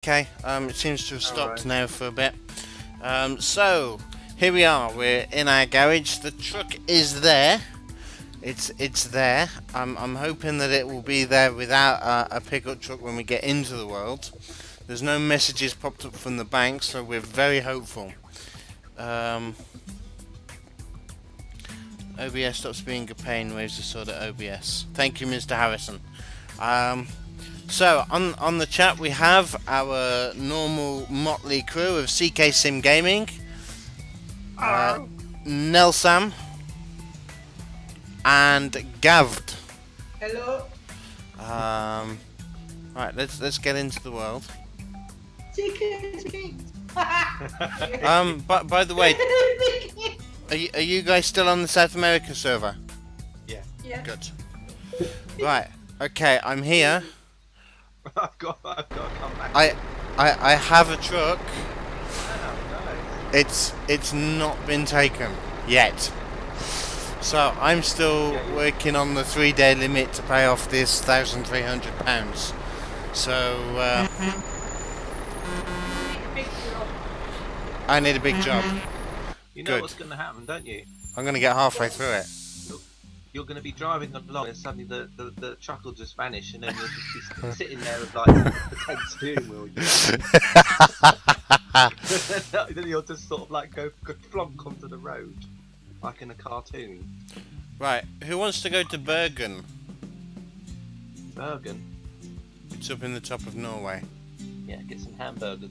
Okay, it seems to have stopped now for a bit. So here we are. We're in our garage. The truck is there. It's there. I'm hoping that it will be there without a pickup truck when we get into the world. There's no messages popped up from the bank, so we're very hopeful. OBS stops being a pain. Waves the sword at OBS. Thank you, Mr. Harrison. So on the chat we have our normal motley crew of CK Sim Gaming, Nelsam, and Gavd. Hello. Right, let's get into the world. By the way, are you guys still on the South America server? Yeah. Yeah. Good. Right. Okay, I'm here. I've got to come back. I have a truck. Oh, It's not been taken yet. So I'm still working on the 3-day limit to pay off this £1,300. So I need a big job. You know Good. what's going to happen, don't you? I'm going to get halfway through it. You're going to be driving along and suddenly the truck will just vanish and then you'll just be sitting there with like the 10 steering wheel. Then you'll just sort of like go flonk onto the road like in a cartoon. Right, who wants to go to Bergen? Bergen? It's up in the top of Norway. Yeah, get some hamburgers.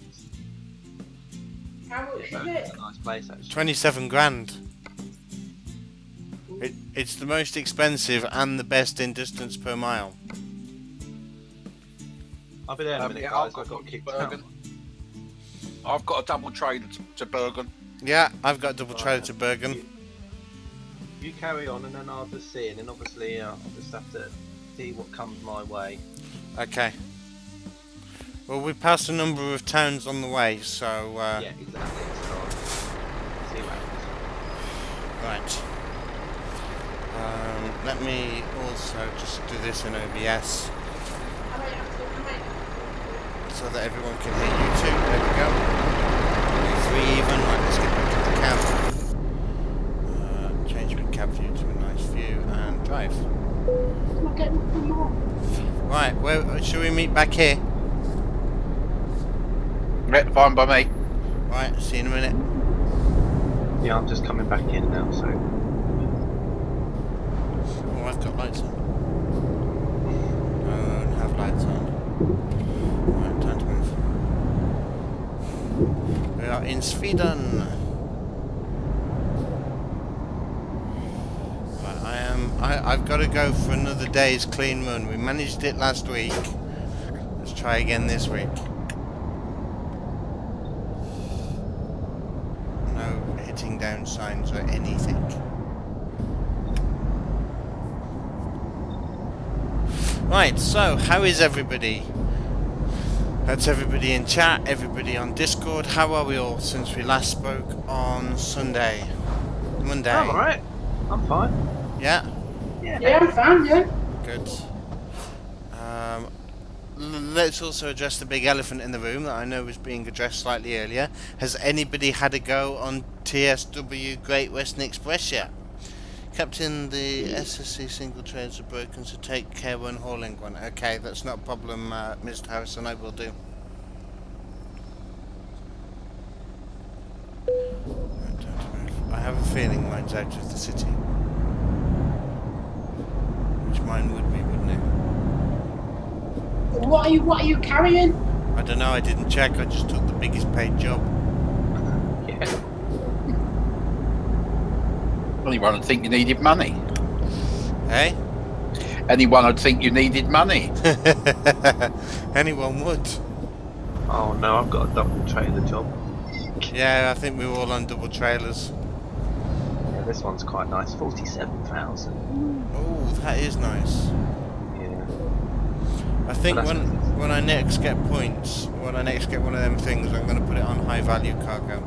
How much is Bergen's it? a nice place actually. 27 grand. It's the most expensive and the best in distance per mile. I'll be there in a minute, guys. I've got kicked out. Bergen. I've got a double trailer to Bergen. Yeah, I've got a double trailer to Bergen. You carry on and then I'll just see, and then obviously I'll just have to see what comes my way. Okay. Well, we passed a number of towns on the way, so Yeah, exactly. So I'll see what happens. right. Let me also just do this in OBS so that everyone can hear you too. There we go. 3 even. Right, let's get back to the cab. Change my cab view to a nice view and drive. Right, where should we meet back here? Yeah, fine by me. Right, see you in a minute. Yeah, I'm just coming back in now, so. Oh, I've got lights on. No, I don't have lights on. Right, time to move. We are in Sweden. Right, I've got to go for another day's clean run. We managed it last week. Let's try again this week. No hitting down signs or anything. Right, so how is everybody? That's everybody in chat, everybody on Discord. How are we all since we last spoke on Monday? I'm alright. I'm fine. Yeah? Yeah, I'm fine, yeah. Good. Let's also address the big elephant in the room that I know was being addressed slightly earlier. Has anybody had a go on TSW Great Western Express yet? Captain, the SSC single trains are broken, so take care when hauling one. Okay, that's not a problem, Mr. Harrison, I will do. Right, time to move. I have a feeling mine's out of the city. Which mine would be, wouldn't it? What are you carrying? I don't know, I didn't check, I just took the biggest paid job. Yeah. Anyone would think you needed money. Hey? Anyone would think you needed money. Anyone would. Oh no, I've got a double trailer job. Yeah, I think we were all on double trailers. Yeah, this one's quite nice. 47,000. Oh, that is nice. Yeah. I think Well, when I next get points, when I next get one of them things, I'm going to put it on high value cargo.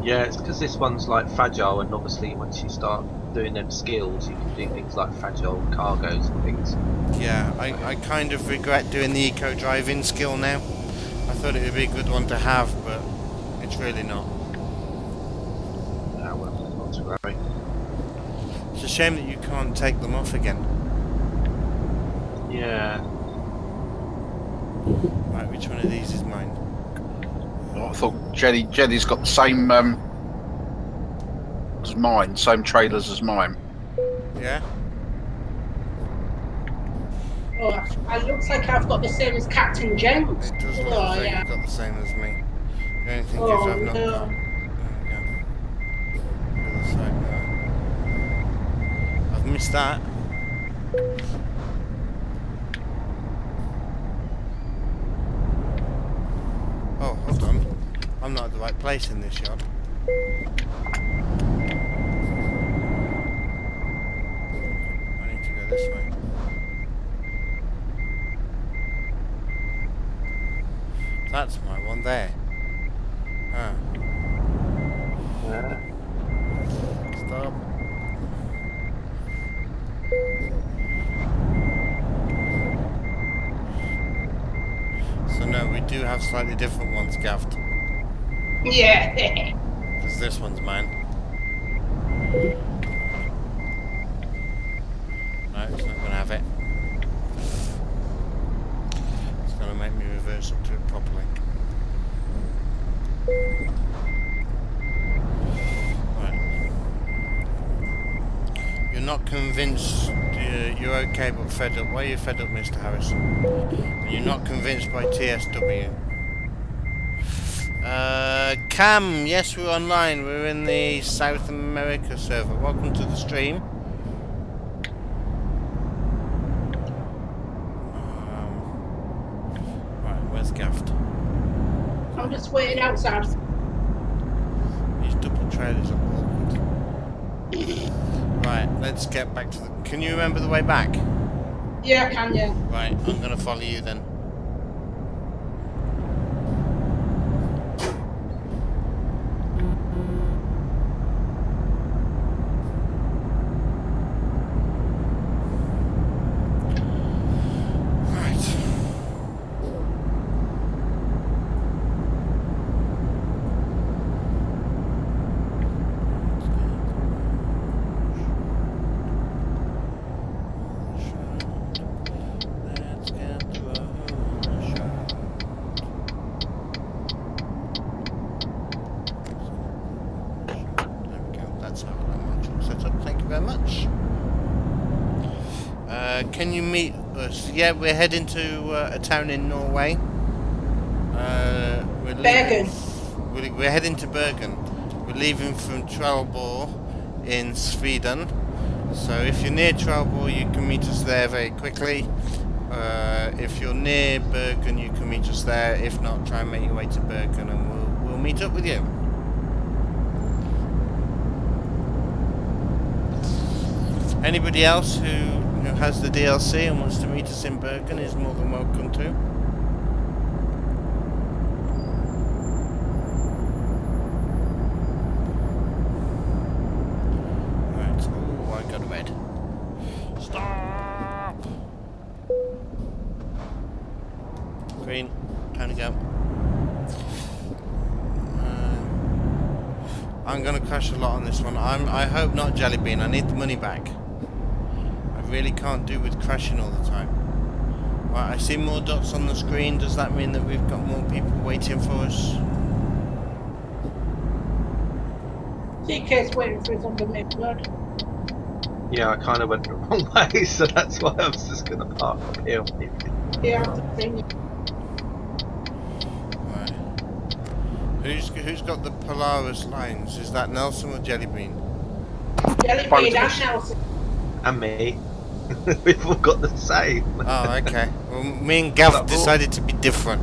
Yeah, it's because this one's like fragile, and obviously once you start doing them skills, you can do things like fragile cargoes and things. Yeah, I kind of regret doing the eco driving skill now. I thought it would be a good one to have, but it's really not. No, well, not to worry. It's a shame that you can't take them off again. Yeah. Right, which one of these is mine? Oh, I thought Jenny's got the same as mine, same trailers as mine. Yeah? Oh, it looks like I've got the same as CptnJenks. It does look Oh, like yeah. you've got the same as me. The only thing Oh, is I've not no. got... There we go. The other side now. I've missed that. Oh, hold on. I'm not at the right place in this yard. I need to go this way. That's my one there. Ah. Stop. So no, we do have slightly different ones, Gaffed. Yeah. Because this one's mine. No, it's not going to have it. It's going to make me reverse up to it properly. Right. You're not convinced you're okay but fed up. Why are you fed up, Mr. Harrison? And you're not convinced by TSW. Cam, yes, we're online. We're in the South America server. Welcome to the stream. Right, where's Gaffed? I'm just waiting outside. These double trailers are awkward. Right, let's get back to the... Can you remember the way back? Yeah, I can, yeah. Right, I'm going to follow you then. Can you meet us? Yeah, we're heading to a town in Norway. Bergen. We're heading to Bergen. We're leaving from Trelleborg in Sweden. So if you're near Trelleborg, you can meet us there very quickly. If you're near Bergen, you can meet us there. If not, try and make your way to Bergen, and we'll meet up with you. Anybody else who has the DLC and wants to meet us in Bergen is more than welcome to. Right, oh, I got red. Stop! Green, time to go. I'm gonna crash a lot on this one. I hope not, Jellybean. I need the money back. Really can't do with crashing all the time. Right, I see more dots on the screen. Does that mean that we've got more people waiting for us? TK's waiting for his undermid. Yeah, I kind of went the wrong way, so that's why I was just going to park up here. Yeah, I'm just saying. Right. Who's got the Polaris lines? Is that Nelson or Jellybean? Jellybean and Nelson. And me. We've all got the same. Oh, okay. Well, me and Gav decided to be different.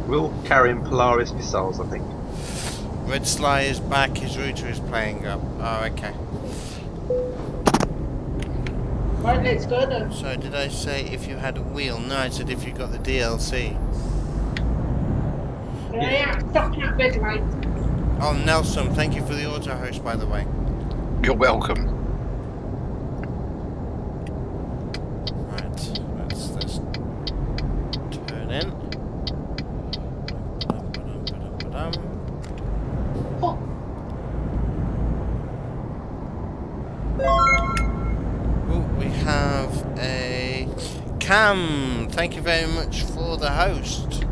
We're all carrying Polaris missiles, I think. Red Sly is back, his router is playing up. Oh, okay. Right, let's go then. So, did I say if you had a wheel? No, I said if you got the DLC. Yeah, stopping at red light. Oh, Nelson, thank you for the auto host, by the way. You're welcome. Let's turn in. Cam, thank you very much for the host.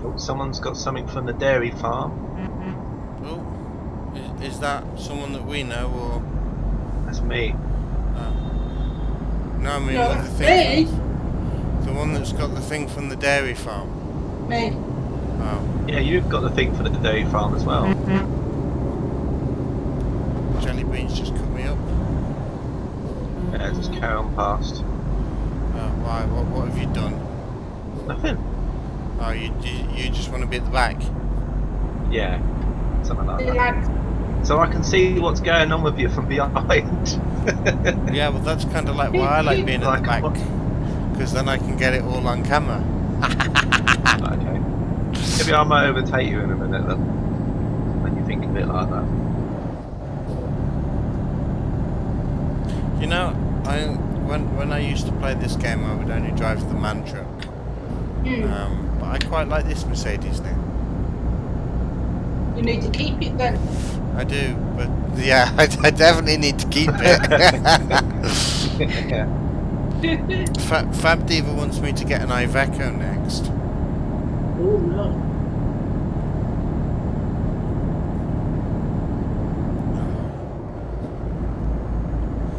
Oh, someone's got something from the dairy farm. Oh, is that someone that we know, or? That's me. No, I mean No, with the me? thing. The one that's got the thing from the dairy farm. Me. Oh, Yeah, you've got the thing for the dairy farm as well. Jelly Beans just cut me up. Yeah, just carry on past. Why? What have you done? Nothing. Oh, you just want to be at the back? Yeah, something like that. Like, So I can see what's going on with you from behind. Yeah, well that's kind of like why I like being at Like the back. what? Because then I can get it all on camera. Okay. Maybe I might overtake you in a minute then. When you think of it like that. You know, when I used to play this game, I would only drive the man truck. But I quite like this Mercedes now. you need to keep it then. I do, but yeah, I definitely need to keep it. Yeah. Fab Diva wants me to get an Iveco next. Oh no.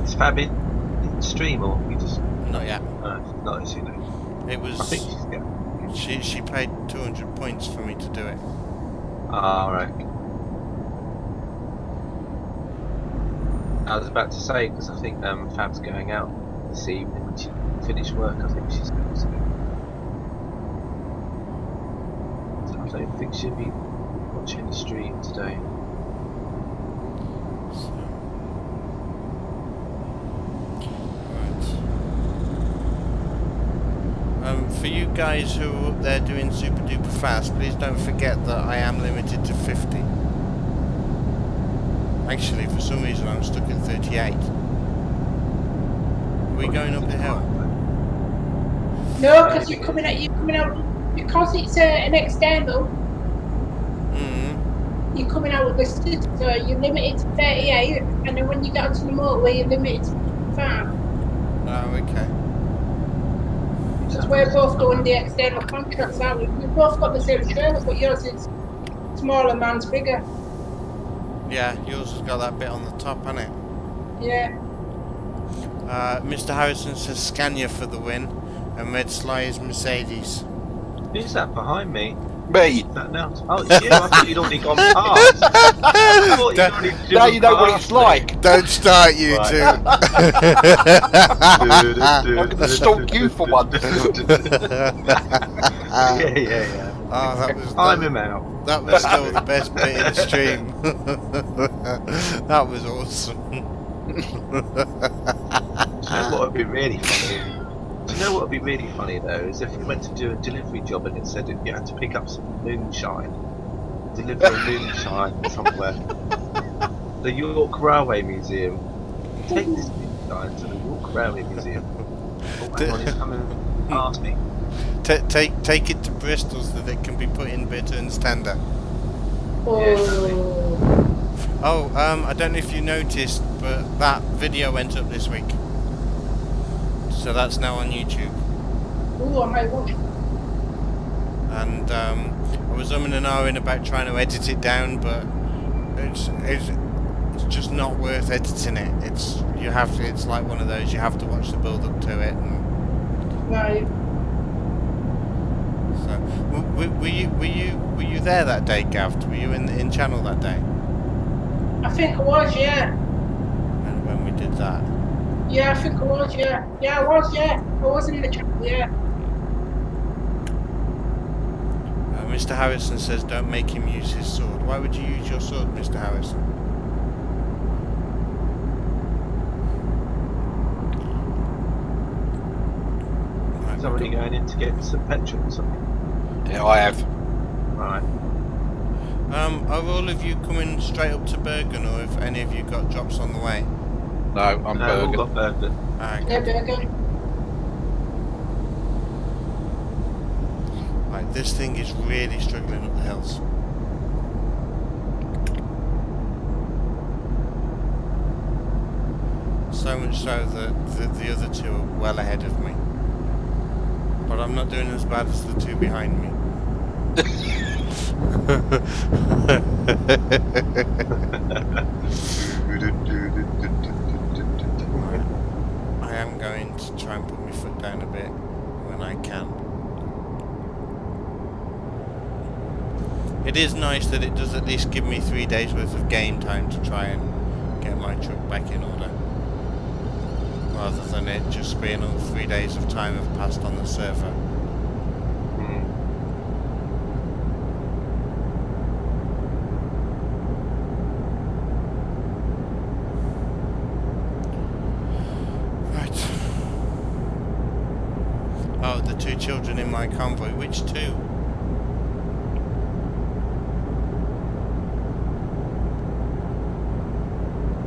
Is Fab in stream or we just Not yet. not as you know. It was. I think she's getting. She paid 200 points for me to do it. Ah, right. I was about to say because I think Fab's going out this evening when she finished work. I think she's going to. So I don't think she'll be watching the stream today. So. Right. For you guys who are up there doing super duper fast, please don't forget that I am limited to 50. Actually, for some reason I'm stuck at 38. Are we going up the hill? No, because you're coming out because it's an external. You're coming out with the city, so you're limited to 38, and then when you get onto the motorway, you're limited to 5. Oh, okay. Because we're both doing the external contracts, aren't we? We've both got the same trailer, but yours is smaller, mine's bigger. Yeah, yours has got that bit on the top, hasn't it? Yeah. Mr. Harrison says Scania for the win, and Red Sly is Mercedes. Who's that behind me? Me. That now? Oh, it's you. I thought you'd already gone past. I thought you'd already Now you know what past it's me. like. Don't start, you Right. two. I'm gonna stalk you for one. Yeah. Oh, that was Time him out. that was still the best bit in the stream. That was awesome. Do you know what would be really funny? Do you know what would be really funny though? Is if we went to do a delivery job and it said that you had to pick up some moonshine, deliver a moonshine somewhere. The York Railway Museum. Take this moonshine to the York Railway Museum. Oh, hang on, he's coming past me. Take it to Bristol so that it can be put in bitter and standard. Oh. Oh, I don't know if you noticed, but that video went up this week. So that's now on YouTube. Oh, I might watch it. And I was umming and ahhing about trying to edit it down, but it's just not worth editing it. It's like one of those, you have to watch the build up to it. And Right. so, were you there that day, Gav? Were you in channel that day? I think I was, yeah. And when we did that? Yeah, I think I was, yeah. Yeah, I was, yeah. I was in the channel, yeah. Mr. Harrison says don't make him use his sword. Why would you use your sword, Mr. Harrison? Right, Somebody going in to get some petrol or something. Yeah, I have. Right. are all of you coming straight up to Bergen, or have any of you got drops on the way? No, I'm No, we've Bergen. got Bergen. Ah, Yeah, good. Bergen. This thing is really struggling up the hills. So much so that the other two are well ahead of me. But I'm not doing as bad as the two behind me. I am going to try and put my foot down a bit when I can. It is nice that it does at least give me 3 days worth of game time to try and get my truck back in order. Rather than it just being all 3 days of time have passed on the server. Right. Oh, the two children in my convoy. Which two?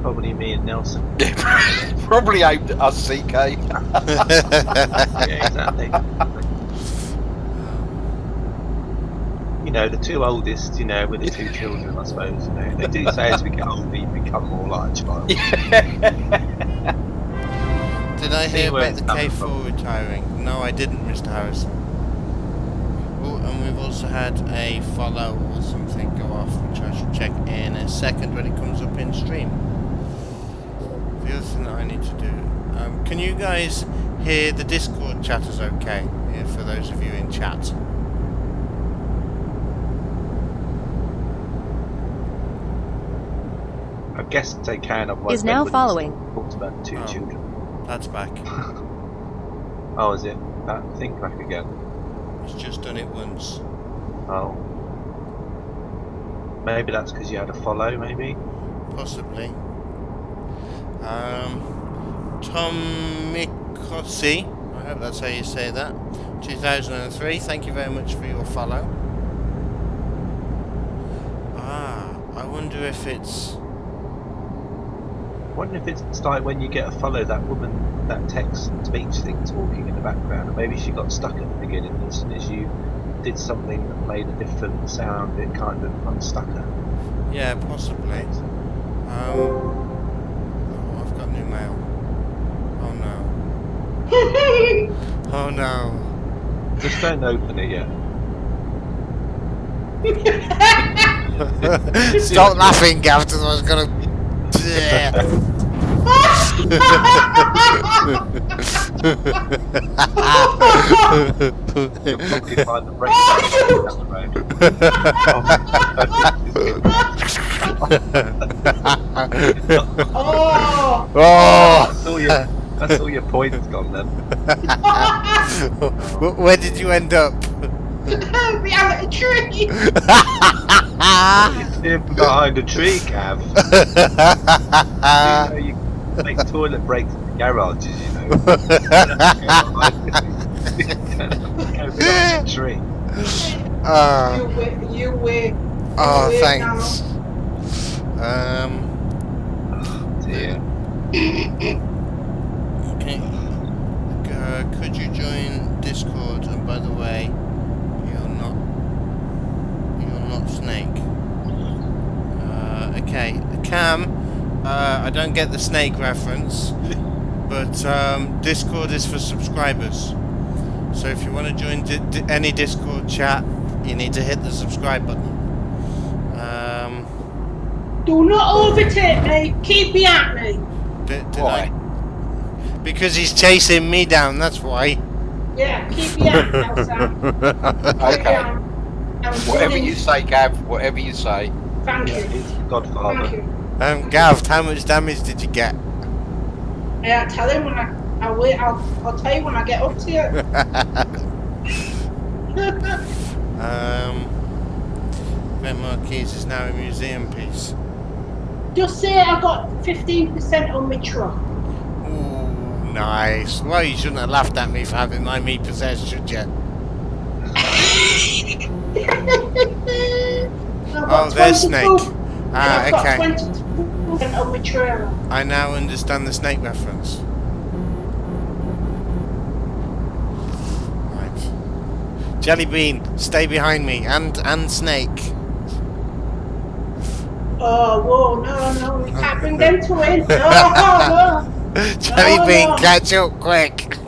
Probably me and Nelson. Probably aimed at us, CK. Yeah, exactly. You know, the two oldest, you know, with the two children, I suppose. You know, they do say as we get older, you become more like a child. Did I hear where about the it's coming K4 retiring? No, I didn't, Mr. Harrison. Oh, and we've also had a follow or something go off, which I should check in a second when it comes up in stream. The other thing that I need to do... can you guys hear the Discord chatters okay? Yeah, for those of you in chat. I guess they can. Otherwise Is now they wouldn't following. Talked about two Oh. children. That's back. Oh, is it? That thing back again? It's just done it once. Oh. Maybe that's because you had a follow, maybe? Possibly. Tom Mikosi, I hope that's how you say that. 2003, thank you very much for your follow. I wonder if it's... I wonder if it's like when you get a follow, that woman, that text speech thing talking in the background, and maybe she got stuck at the beginning, and as soon as you did something that made a different sound, it kind of unstuck her. Yeah, possibly. Oh, I've got new mail. Oh no. Oh no. Just don't open it yet. Stop laughing, Gav, because I was gonna... You're blocking by the brake down the road. Oh! Oh! That's all your points gone then. Where did you end up? Behind a tree! You're sitting behind a tree, Cav. You know, you make toilet breaks in the garages, you know. Go behind a tree. You win. Oh, You win thanks. Dear. Okay. Could you join Discord? And by the way, you're not Snake. Okay, Cam. I don't get the Snake reference, but Discord is for subscribers. So if you want to join any Discord chat, you need to hit the subscribe button. Do not overtake me. Keep behind me. Did Why? I? Because he's chasing me down. That's why. Yeah, keep behind me now, Sam. Keep Okay. behind. I'm Whatever running. you say, Gav, whatever you say. Thank Yeah, you. he's the Thank Godfather. you. Gav, how much damage did you get? Yeah, tell him when I'll wait. I'll tell you when I get up to you. Ben Marquise is now a museum piece. Just say I got 15% on my truck. Ooh, nice. Well, you shouldn't have laughed at me for having my meat possessed, should you? Oh, there's Snake. I've got Okay. 22% on my trailer. I now understand the Snake reference. Right. Jellybean, stay behind me, and Snake. Oh, whoa, no, we can't bring them to win. No. Jellybean, no. catch up quick.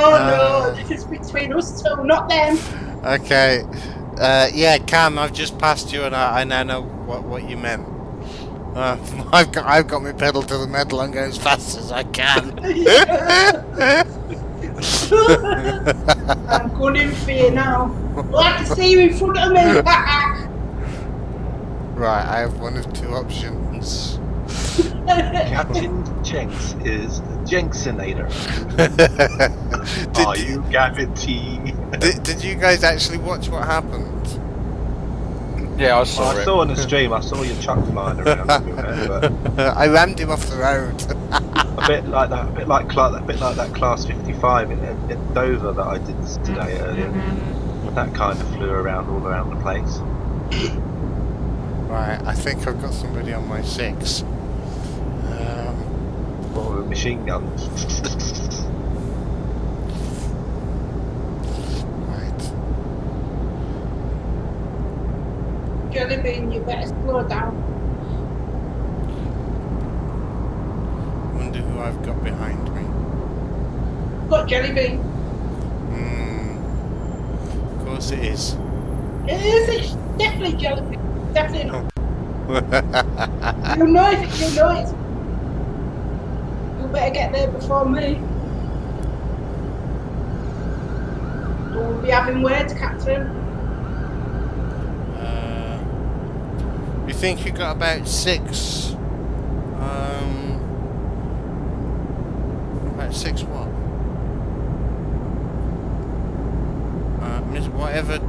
No, this is between us two, not them. Okay. Yeah, Cam, I've just passed you, and I now know what you meant. I've got my pedal to the metal. I'm going as fast as I can. I'm going in for you now. Oh, I can see you in front of me. Right, I have one of two options. CptnJenks is Jenksinator. Are you Gavin T? Did you guys actually watch what happened? Yeah, I saw it. I saw on the stream. I saw your truck flying around everywhere. But I rammed him off the road. a bit like that class 55 in Dover that I did today earlier. That kind of flew around all around the place. Right, I think I've got somebody on my 6. Or with machine guns. Right. Jellybean, you better slow down. Wonder who I've got behind me. Got Jellybean. Of course it is. It's definitely Jellybean. Definitely not. You know it. You better get there before me. Don't be having words, Captain. You think you got about 6? About 6 what? Whatever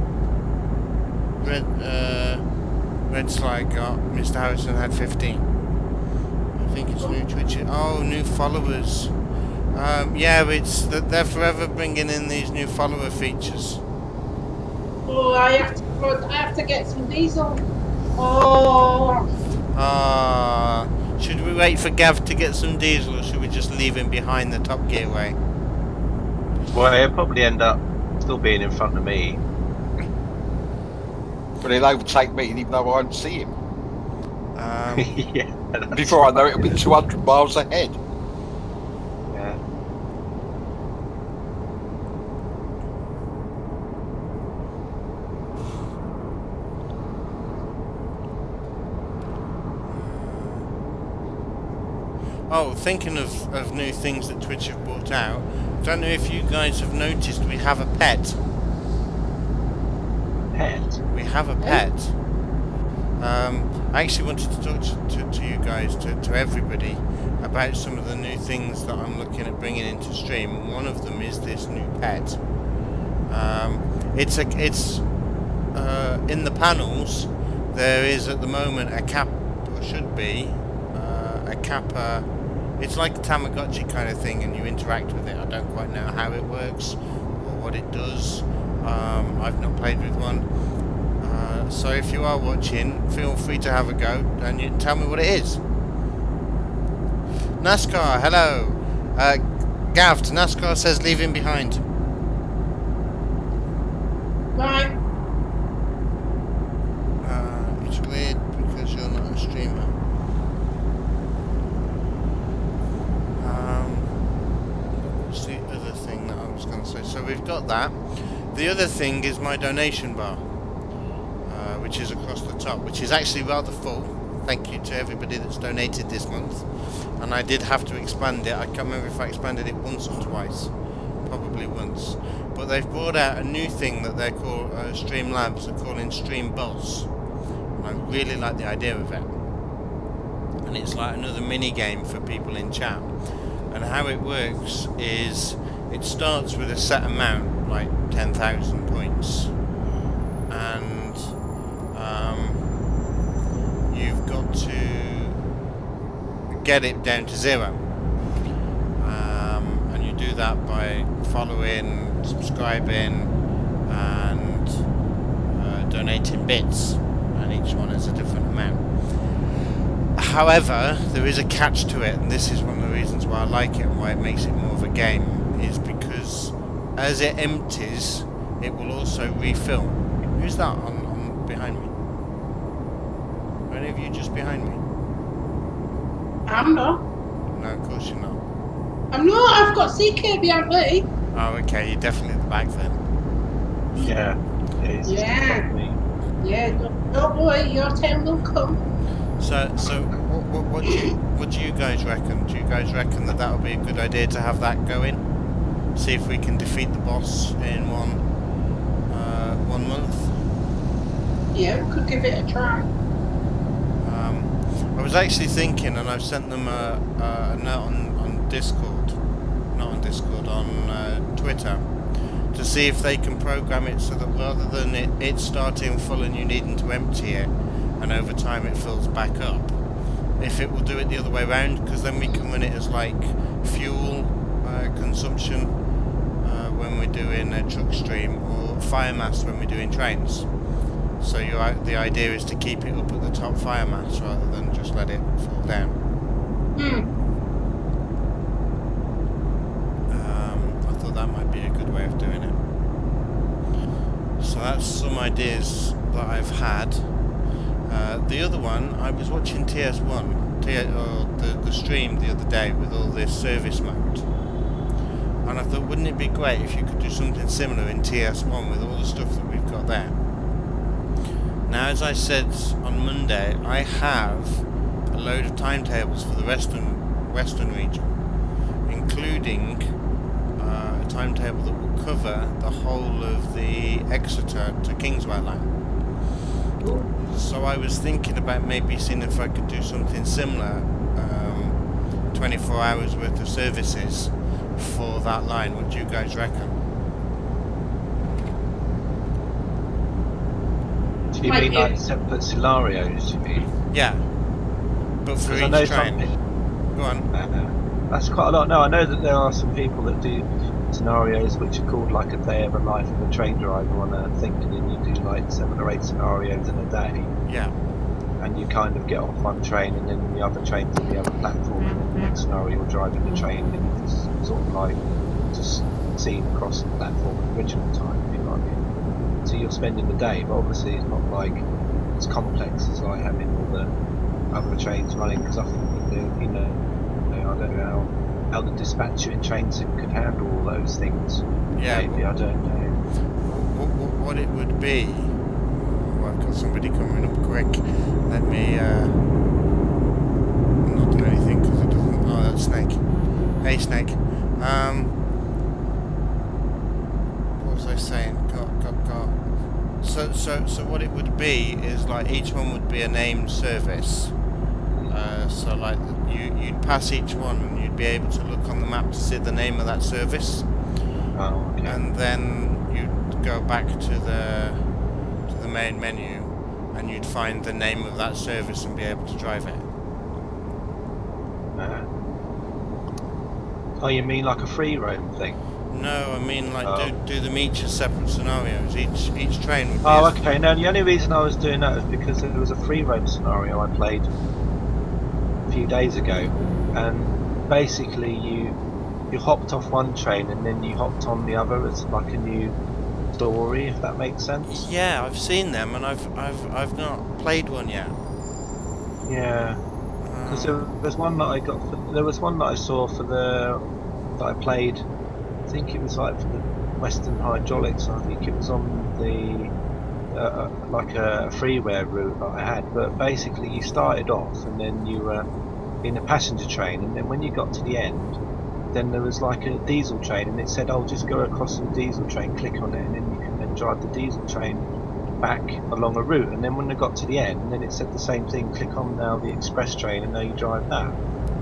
Red Slide got, Mr. Harrison had 15. I think it's new Twitch. Oh, new followers. Yeah, they're forever bringing in these new follower features. Oh, I have to get some diesel. Oh. Should we wait for Gav to get some diesel, or should we just leave him behind the Top Gear way? Well, he'll probably end up still being in front of me. But he'll overtake me even though I don't see him. Yeah. Before I know it, it'll be 200 miles ahead. Yeah. Oh, thinking of new things that Twitch have brought out, I don't know if you guys have noticed we have a pet. Pet? We have a pet. I actually wanted to talk to you guys, to everybody, about some of the new things that I'm looking at bringing into stream. One of them is this new pet. It's in the panels. There is at the moment a cap, or should be a kappa. It's like a Tamagotchi kind of thing, and you interact with it. I don't quite know how it works or what it does. I've not played with one. So if you are watching, feel free to have a go and you tell me what it is. NASCAR, hello. Gav, NASCAR says leave him behind. Right. It's weird because you're not a streamer. What's the other thing that I was going to say? So we've got that. The other thing is my donation bar, which is across the top, which is actually rather full. Thank you to everybody that's donated this month. And I did have to expand it. I can't remember if I expanded it once or twice. Probably once. But they've brought out a new thing that they're called Stream Labs are calling Stream Boss. And I really like the idea of it. And it's like another mini game for people in chat. And how it works is it starts with a set amount, like 10,000 points. And you've got to get it down to 0. And you do that by following, subscribing, and donating bits. And each one has a different amount. However, there is a catch to it, and this is one of the reasons why I like it and why it makes it more of a game, is because as it empties, it will also refill. Who's that on behind me? Are any of you just behind me? I'm not. No, of course you're not. I'm not. I've got CK behind me. Oh, okay, you're definitely at the back then. Yeah. He's just Yeah. above me. Yeah, don't worry, your time will come. So what do you guys reckon? Do you guys reckon that would be a good idea to have that going? See if we can defeat the boss in one month. Yeah, we could give it a try. I was actually thinking, and I've sent them a note on Discord, not on Discord, on Twitter, to see if they can program it so that rather than it starting full and you needing to empty it, and over time it fills back up, if it will do it the other way around, because then we can run it as like fuel consumption when we're doing a truck stream, or fire mass when we're doing trains. So the idea is to keep it up at the top fire mass rather than just let it fall down. I thought that might be a good way of doing it. So that's some ideas that I've had. The other one, I was watching TS1, the stream the other day with all this service mode, and I thought, wouldn't it be great if you could do something similar in TS1 with all the stuff that we've got there? Now, as I said on Monday, I have a load of timetables for the western region, including a timetable that will cover the whole of the Exeter to Kingsway line. So I was thinking about maybe seeing if I could do something similar, 24 hours worth of services for that line. What do you guys reckon? Do you mean like separate scenarios, you mean? Yeah, but for each train. Go on. That's quite a lot. No, I know that there are some people that do scenarios which are called like a day of a life of a train driver on a thing, and then you do like 7 or 8 scenarios in a day. Yeah. And you kind of get off one train, and then the other train's on the other platform, and then the next scenario you're driving the train, and you just sort of like just seen across the platform at the original time, you know what I mean? So you're spending the day, but obviously it's not like as complex as like having all the other trains running, because I think I don't know how the dispatching trains could handle all those things. Yeah. Maybe, I don't know. What it would be. Oh, I've got somebody coming up quick. Let me not do anything because it doesn't. Oh, that's Snake. Hey, Snake. What was I saying? Got. So what it would be is like each one would be a named service. So like you'd pass each one and you'd be able to look on the map to see the name of that service. Oh, okay. And then you'd go back to the main menu and you'd find the name of that service and be able to drive it. Oh, you mean like a free roam thing? No, I mean like do them each as separate scenarios. Each train would be. Oh, okay. No, the only reason I was doing that is because there was a free roam scenario I played a few days ago, and basically you hopped off one train and then you hopped on the other as like a new story, if that makes sense. Yeah, I've seen them, and I've not played one yet. Yeah, because there was one that I got. There was one that I saw that I played. I think it was like for the Western Hydraulics. I think it was on the like a freeware route that I had. But basically, you started off and then you were in a passenger train, and then when you got to the end, then there was like a diesel train, and it said, "Oh, just go across the diesel train, click on it, and then you can then drive the diesel train back along a route." And then when they got to the end, then it said the same thing: click on now the express train, and now you drive that.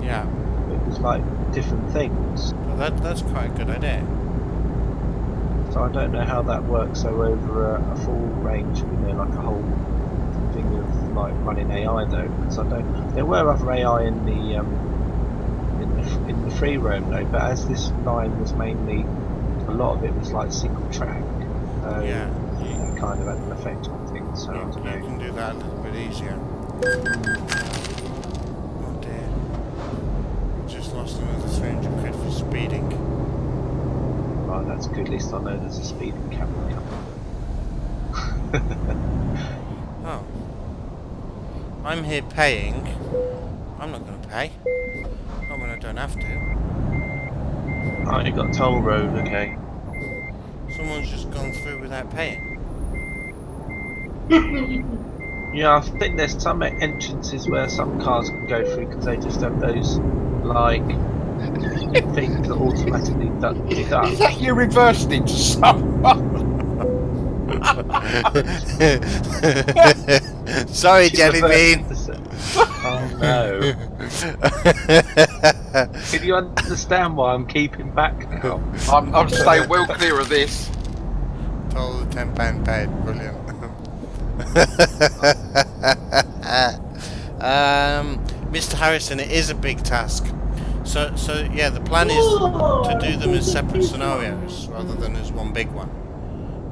Yeah. It was like different things. Well, that's quite a good idea. So I don't know how that works. So over a full range, like a whole thing of like running AI though, because I don't. There were other AI in the free roam though, but as this line was mainly, a lot of it was like single track. Yeah. That kind of had an effect on things. So I don't know. You can do that a little bit easier. Oh dear. Just lost another 300 quid for speeding. Right, that's good. At least I know there's a speeding camera coming. Oh. I'm here paying. I'm not going to pay. Not when I don't have to. Oh, you got toll road, okay. Someone's just gone through without paying. Yeah, I think there's some entrances where some cars can go through because they just have those, like, things that automatically deduct. Is that you reversing into someone? Sorry, Jelly Bean. Oh no. Can you understand why I'm keeping back now? I'm staying well clear of this. Toll the £10 paid. Brilliant. Mr. Harrison, it is a big task. So yeah, the plan is to do them as separate scenarios rather than as one big one.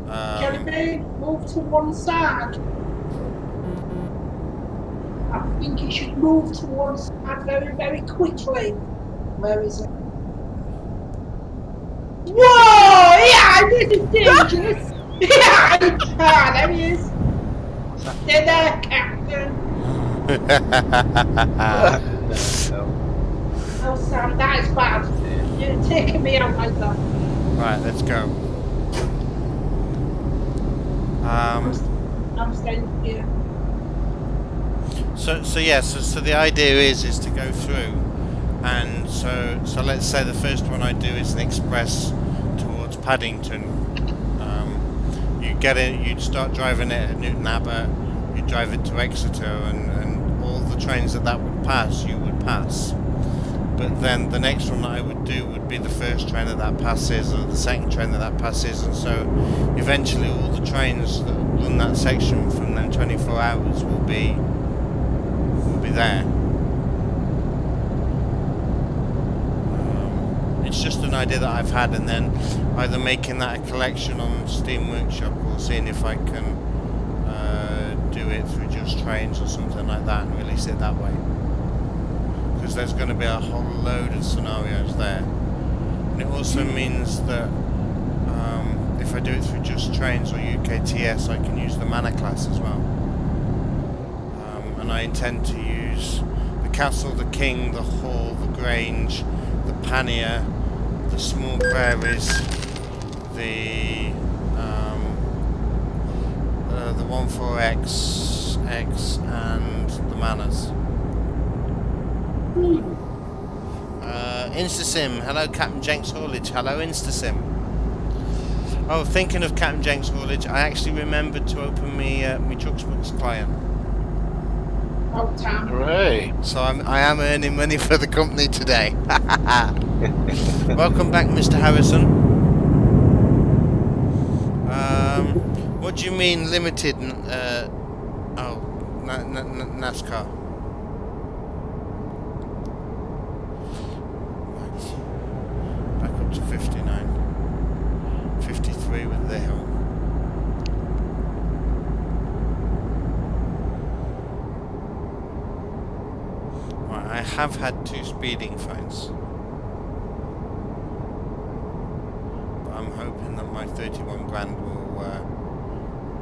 Jelly Bean, move to one side. I think it should move to one side very, very quickly. Where is it? Whoa! Yeah, this is dangerous. Yeah, there he is. Stay there, Captain. Oh, Sam, that is bad. You're taking me out like that. Right, let's go. I'm staying here. So the idea is to go through, and so let's say the first one I do is an express towards Paddington. You get in, you'd start driving it at Newton Abbot, you drive it to Exeter, and all the trains that would pass, you would pass. But then the next one that I would do would be the first train that passes, or the second train that passes, and so eventually all the trains that run that section from them 24 hours will be there. It's just an idea that I've had, and then either making that a collection on Steam Workshop or seeing if I can do it through Just Trains or something like that and release it that way. Because there's going to be a whole load of scenarios there. And it also means that if I do it through Just Trains or UKTS, I can use the Manor class as well. And I intend to use the Castle, the King, the Hall, the Grange, the Pannier, the Small Prairies, the 14X, and the Manors. InstaSim, hello CptnJenks haulage, hello InstaSim. Oh, thinking of CptnJenks haulage, I actually remembered to open me Trucksbooks client. Oh, Tam. Hooray! So I am earning money for the company today. Welcome back, Mr. Harrison. What do you mean limited? NASCAR. Right. Back up to 59. 53 with the hill. Right, I have had 2 speeding fines. But I'm hoping that my 31 grand will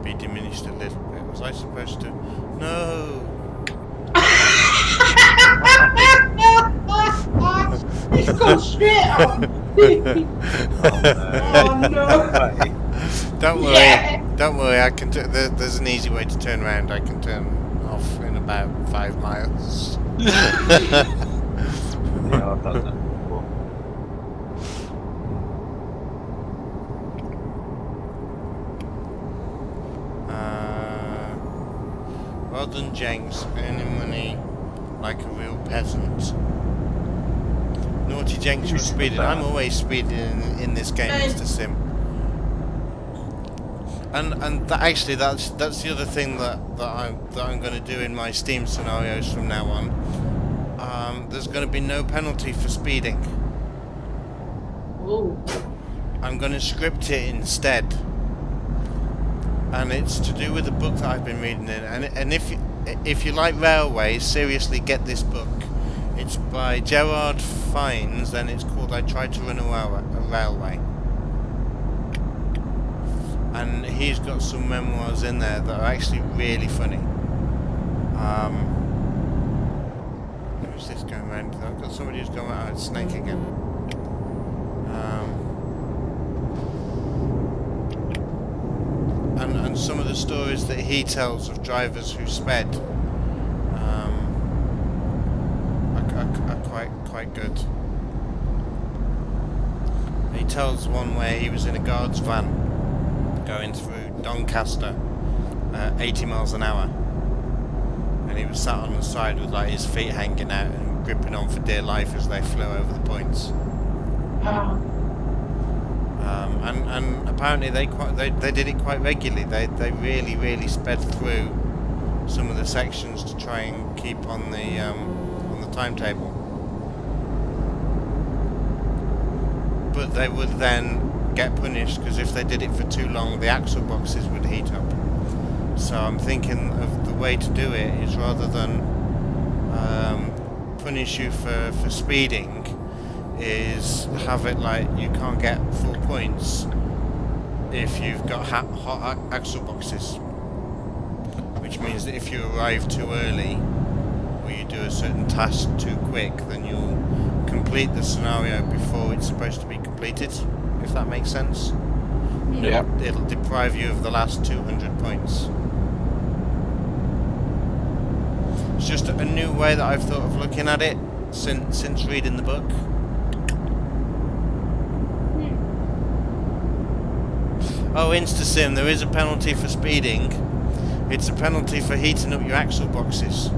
be diminished a little bit. Was I supposed to? No! He's gone straight on. Oh no! Don't worry. Yeah. Don't worry. I can. There's an easy way to turn around. I can turn off in about 5 miles. Yeah, I've done that before. Well done, Jenks. Earning money like a real peasant. Naughty Jenks, you're speeding. I'm always speeding in this game, Mr. Sim. And actually, that's the other thing that I'm going to do in my Steam scenarios from now on. There's going to be no penalty for speeding. Ooh. I'm going to script it instead, and it's to do with a book that I've been reading in. And if you like railways, seriously, get this book. It's by Gerard Fiennes, and it's called "I Tried to Run a Railway." and he's got some memoirs in there that are actually really funny. Who's this going around? I've got somebody who's going out. Snake again. And some of the stories that he tells of drivers who sped are quite good. He tells one where he was in a guard's van going through Doncaster, 80 miles an hour, and he was sat on the side with like his feet hanging out and gripping on for dear life as they flew over the points. And apparently they did it quite regularly. They really sped through some of the sections to try and keep on the timetable. But they would then get punished because if they did it for too long, the axle boxes would heat up. So I'm thinking of the way to do it is rather than punish you for speeding, is have it like you can't get full points if you've got hot axle boxes, which means that if you arrive too early or you do a certain task too quick, then you'll complete the scenario before it's supposed to be completed, if that makes sense. Yeah. It'll deprive you of the last 200 points. It's just a new way that I've thought of looking at it since reading the book. Oh, InstaSim, there is a penalty for speeding. It's a penalty for heating up your axle boxes.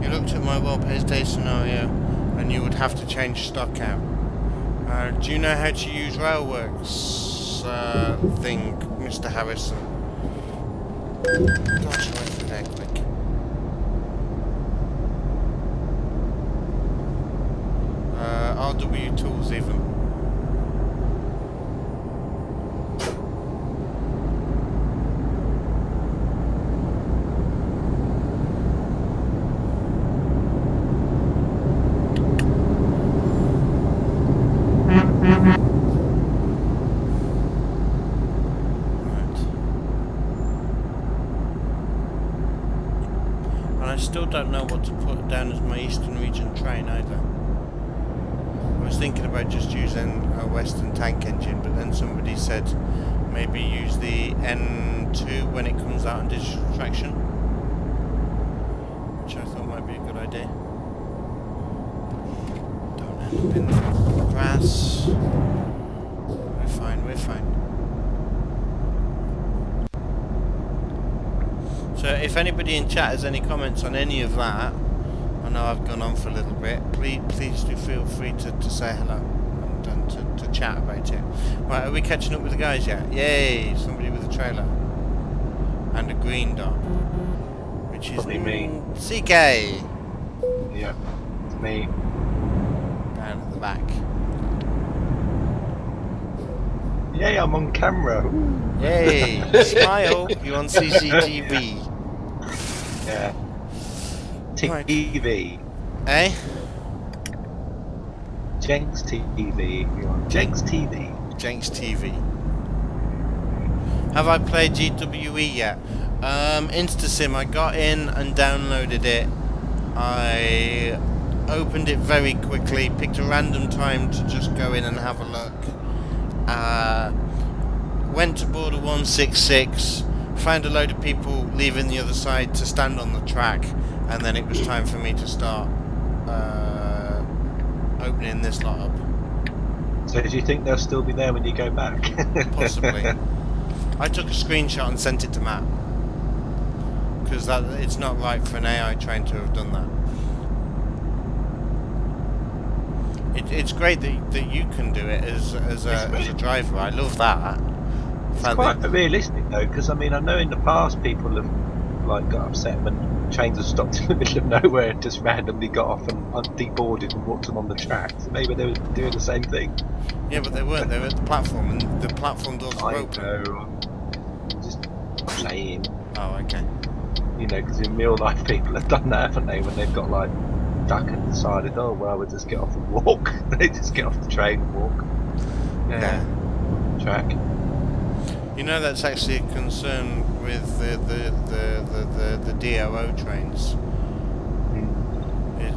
You looked at my well-paced day scenario and you would have to change stock out. Do you know how to use Railworks thing, Mr. Harrison? Gosh, I went for that quick. RW tools even. And I still don't know what to put down as my Eastern Region train either. I was thinking about just using a Western tank engine, but then somebody said maybe use the N2 when it comes out in digital traction, which I thought might be a good idea. Don't end up in the grass. We're fine. So if anybody in chat has any comments on any of that, I know I've gone on for a little bit, please do feel free to say hello and to chat about it. Right, are we catching up with the guys yet? Yay, somebody with a trailer. And a green dot. Which is me. CK! Yeah, it's me. Down at the back. Yay, I'm on camera. Yay! Smile! You're on CCTV. Yeah. Right. TV. Eh? Jenks TV. You're on Jenks TV. Jenks TV. Have I played GWE yet? InstaSim, I got in and downloaded it. I opened it very quickly, picked a random time to just go in and have a look. Went to border 166, found a load of people leaving the other side to stand on the track, and then it was time for me to start opening this lot up. So do you think they'll still be there when you go back? Possibly. I took a screenshot and sent it to Matt, because it's not right for an AI train to have done that. It's great that you can do it as a driver. I love that. It's quite realistic though, because I mean I know in the past people have like got upset when trains have stopped in the middle of nowhere and just randomly got off and deboarded and walked them on the track. So maybe they were doing the same thing. Yeah, but they weren't. They were at the platform and the platform doors were open. I know. I'm just playing. Oh, okay. You know, because in real life people have done that, haven't they? When they've got like duck and decided, oh well, we'll just get off and walk. They just get off the train and walk. Yeah. Track. You know, that's actually a concern with the DOO trains.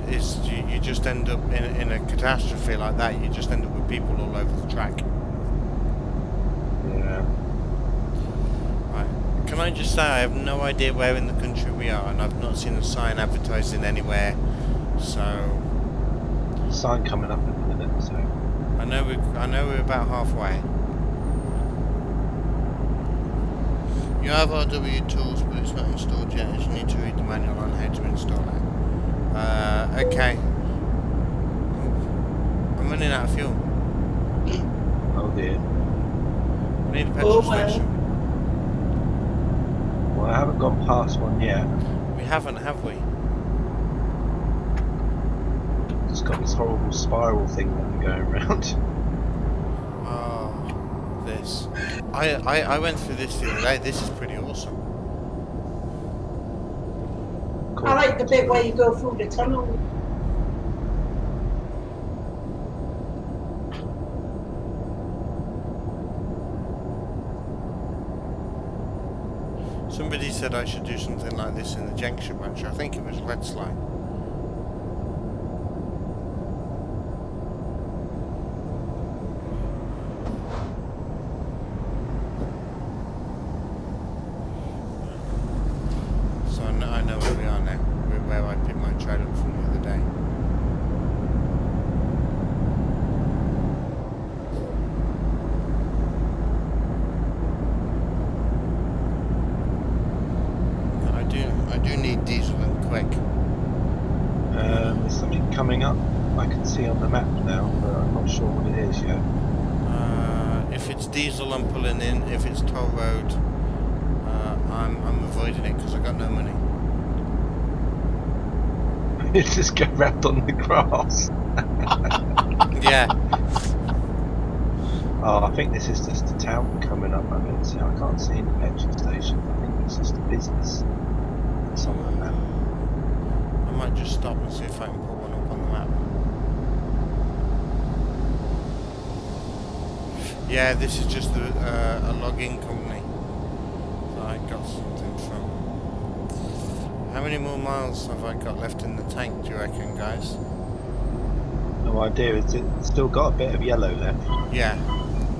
Is you just end up in a catastrophe like that. You just end up with people all over the track. Yeah. Right. Can I just say I have no idea where in the country we are, and I've not seen a sign advertising anywhere. So Sign coming up in a minute. So I know we're about halfway. You have RW tools, but it's not installed yet, as you need to read the manual on how to install it. Okay. I'm running out of fuel. oh dear. We need a petrol well. station. Well, I haven't gone past one yet. We haven't, have we? Just got this horrible spiral thing going around. Oh, this. I went through this the other day. This is pretty awesome. I like the bit where you go through the tunnel. Somebody said I should do something like this in the Jenks match. I think it was Red Slime. So I know where we are now. We're where I picked my trade up from the other day. I do need diesel and quick. There's something coming up I can see on the map now, but I'm not sure what it is yet. If it's diesel, I'm pulling in. If it's toll road, I'm avoiding it because I got no money. It's just go round on the grass. Yeah. Oh, I think this is just a town coming up. I mean, see, I can't see any petrol station. I think it's just a business. Something like that. I might just stop and see if I can pull one up on the map. Yeah, this is just a logging company that I got something from. How many more miles have I got left in the tank, do you reckon, guys? No idea. It's still got a bit of yellow left. Yeah.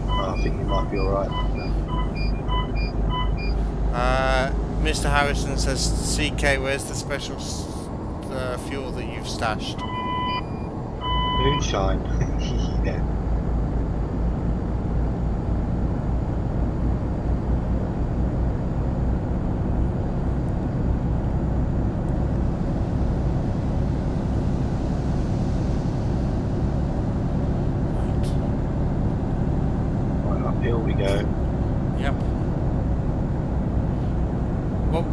Oh, I think you might be alright. Mr. Harrison says, CK, where's the special fuel that you've stashed? Moonshine. Yeah. Right, uphill we go. Yep.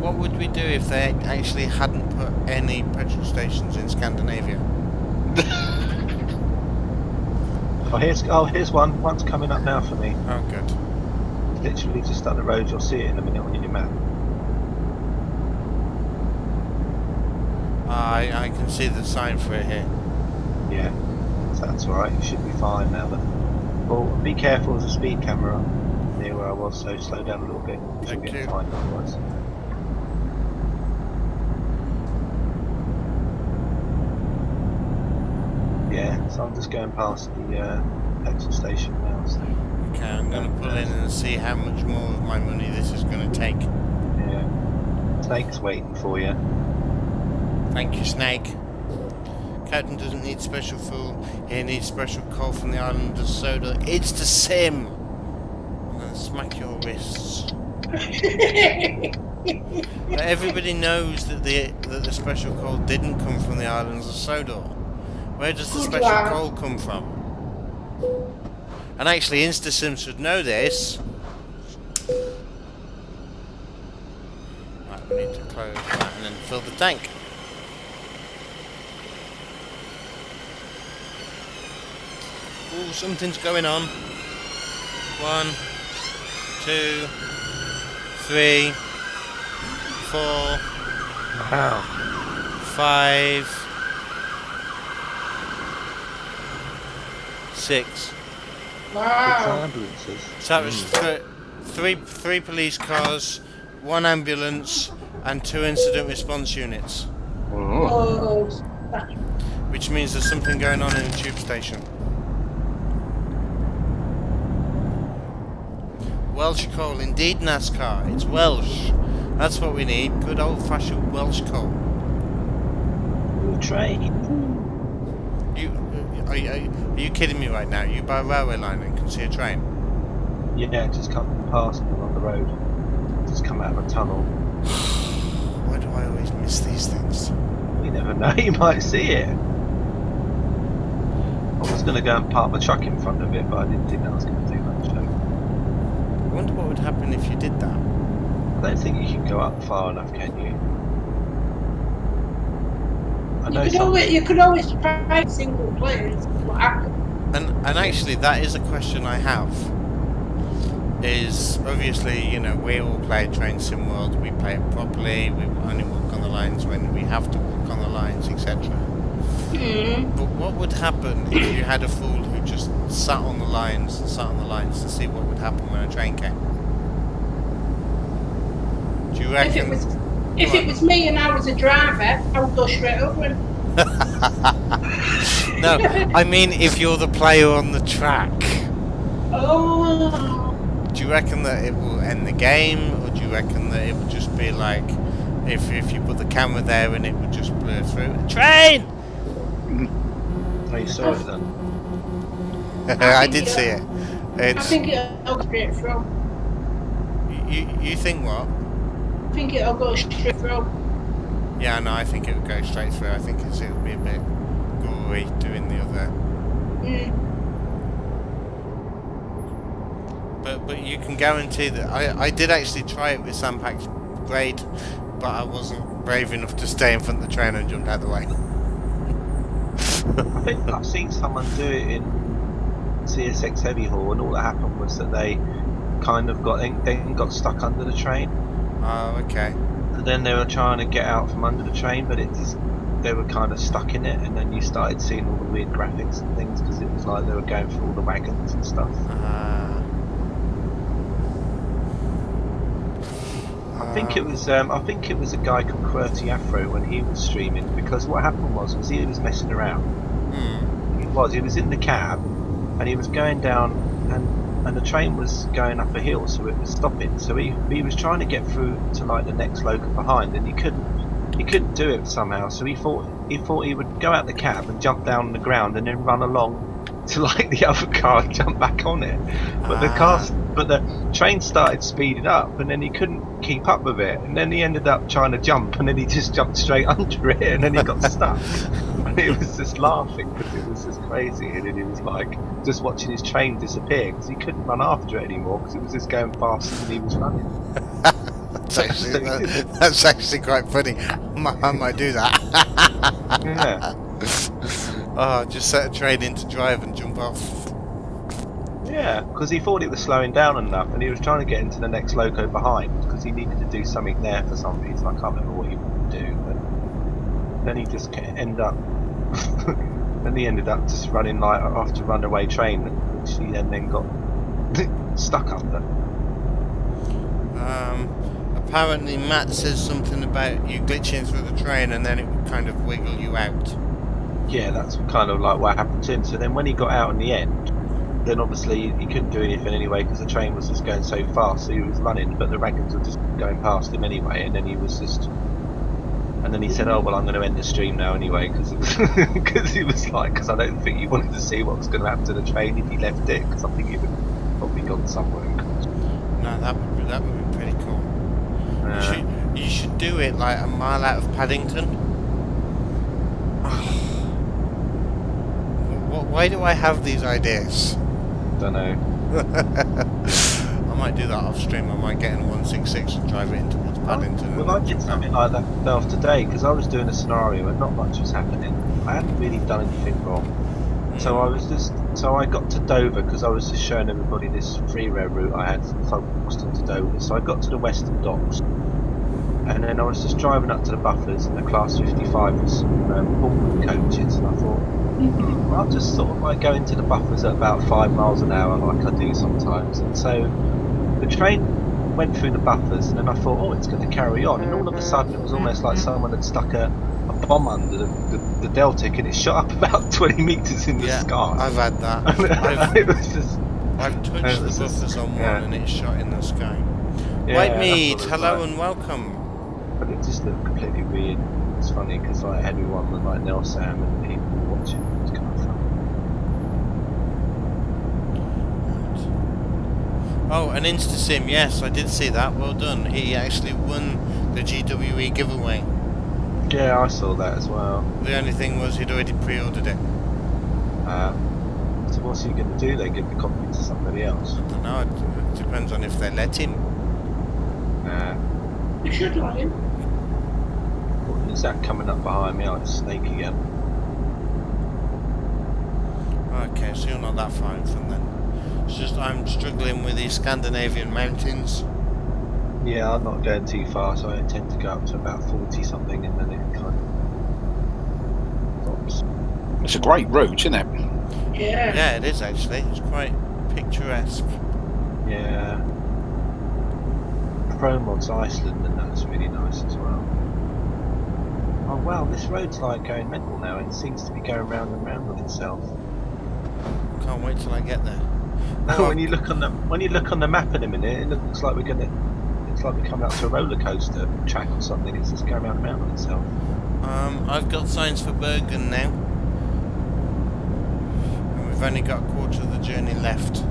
What would we do if they actually hadn't put any petrol stations in Scandinavia? Here's one. One's coming up now for me. Oh, good. Literally just up the road. You'll see it in a minute on your map. I can see the sign for it here. Yeah, so that's alright. You should be fine now. But well, be careful. There's a speed camera near where I was, so slow down a little bit. You'll Thank get you. fine otherwise. Yeah, so I'm just going past the petrol station now. So Okay, I'm going to pull in and see how much more of my money this is going to take. yeah, Snake's waiting for you. Thank you, Snake. Captain doesn't need special fuel. He needs special coal from the island of Soda. It's the sim. I'm going to smack your wrists. But everybody knows that the special coal didn't come from the islands of Sodor. Where does the special coal come from? And actually, InstaSim should know this. Right, we need to close that and then fill the tank. Ooh, something's going on. 1, 2, 3, 4, Wow. 5, 6. Wow. Ambulances. So that was three police cars, 1 ambulance, and 2 incident response units. Oh, Which means there's something going on in the tube station. Welsh coal, indeed NASCAR. It's Welsh. That's what we need. Good old-fashioned Welsh coal. Train. Are you kidding me right now? You by a railway line and can see a train? Yeah, just come past me on the road. Just come out of a tunnel. Why do I always miss these things? You never know, you might see it. I was going to go and park my truck in front of it, but I didn't think that was going to do much. So. I wonder what would happen if you did that. I don't think you can go up far enough, can you? I know you could always try single players. What happened? And actually, that is a question I have. Is obviously, you know, we all play Train Sim World. We play it properly. We only walk on the lines when we have to walk on the lines, etc. But what would happen if you had a fool who just sat on the lines and sat on the lines to see what would happen when a train came? Do you reckon? If it was me and I was a driver, I would go straight over him. No, I mean if you're the player on the track. Oh. Do you reckon that it will end the game, or do you reckon that it would just be like if you put the camera there and it would just blur through? Train! Oh, you saw it then? I did see it. I think it'll go straight through. You think what? I think it'll go straight through. Yeah, no, I think it would go straight through. I think it would be a bit gory doing the other. But you can guarantee that I did actually try it with Sandpacked Grade, but I wasn't brave enough to stay in front of the train and jumped out of the way. I think I've seen someone do it in CSX Heavy Haul, and all that happened was that they kind of got stuck under the train. Oh, okay. And then they were trying to get out from under the train, but they were kind of stuck in it, and then you started seeing all the weird graphics and things because it was like they were going through all the wagons and stuff. I think it was a guy called QWERTY Afro when he was streaming, because what happened was he was messing around. He was in the cab and he was going down, and the train was going up a hill, so it was stopping. So he was trying to get through to like the next local behind, and he couldn't do it somehow. So he thought he would go out the cab and jump down on the ground and then run along to like the other car and jump back on it. But the train started speeding up, and then he couldn't keep up with it, and then he ended up trying to jump, and then he just jumped straight under it, and then he got stuck. And he was just laughing because it was just crazy, and then he was like just watching his train disappear because he couldn't run after it anymore because it was just going faster than he was running. That's actually quite funny. I might do that. Yeah. Oh, just set a train into drive and jump off. Yeah, because he thought it was slowing down enough, and he was trying to get into the next loco behind because he needed to do something there for some reason. I can't remember what he wanted to do, but then he just ended up just running like after a runaway train, which he then got stuck under. Apparently Matt says something about you glitching through the train and then it would kind of wiggle you out. Yeah, that's kind of like what happened to him. So then when he got out in the end, then obviously he couldn't do anything anyway because the train was just going so fast, so he was running, but the wagons were just going past him anyway, and then he was just... And then he said, oh, well, I'm going to end the stream now anyway, because he was like, because I don't think he wanted to see what was going to happen to the train if he left it, because I think he would have probably gone somewhere. No, that would be pretty cool. You should do it like a mile out of Paddington. Why do I have these ideas? Don't know. I might do that off stream. I might get in a 166 and drive it into Paddington. Well, I did something like that myself today because I was doing a scenario and not much was happening. I hadn't really done anything wrong. So I got to Dover because I was just showing everybody this free rail route I had from Folkestone to Dover. So I got to the Western Docks, And then I was just driving up to the buffers, and the Class 55 was Pullman coaches, and I thought, I'll just sort of like go into the buffers at about 5 miles an hour, like I do sometimes. And so the train went through the buffers, and then I thought, oh, it's going to carry on. And all of a sudden, it was almost like someone had stuck a bomb under the Deltic, and it shot up about 20 meters in the sky. I've had that. It was just. I've touched the buffers on one, and it's shot in the sky. Yeah, Whitemead, hello and welcome. But it just looked completely weird. It's funny because like everyone was like Nelson and people were watching. It was kind of fun. Oh, an InstaSim, yes, I did see that. Well done. He actually won the GWE giveaway. Yeah, I saw that as well. The only thing was he'd already pre-ordered it. So what's he going to do? They give the copy to somebody else? I don't know. It depends on if they let him. You should let him. What is that coming up behind me? Like a snake again. Okay, so you're not that far in front then. It's just I'm struggling with these Scandinavian mountains. Yeah, I'm not going too far, so I intend to go up to about 40 something, and then it kind of stops. It's a great route, isn't it? Yeah. Yeah, it is actually. It's quite picturesque. Yeah. Promod's Iceland, and that's really nice as well. Oh wow, this road's like going mental now. It seems to be going round and round with itself. Can't wait till I get there. When you look on the map in a minute, it looks like we're coming up to a roller coaster track or something. It's just going round and round with itself. I've got signs for Bergen now. And we've only got a quarter of the journey left.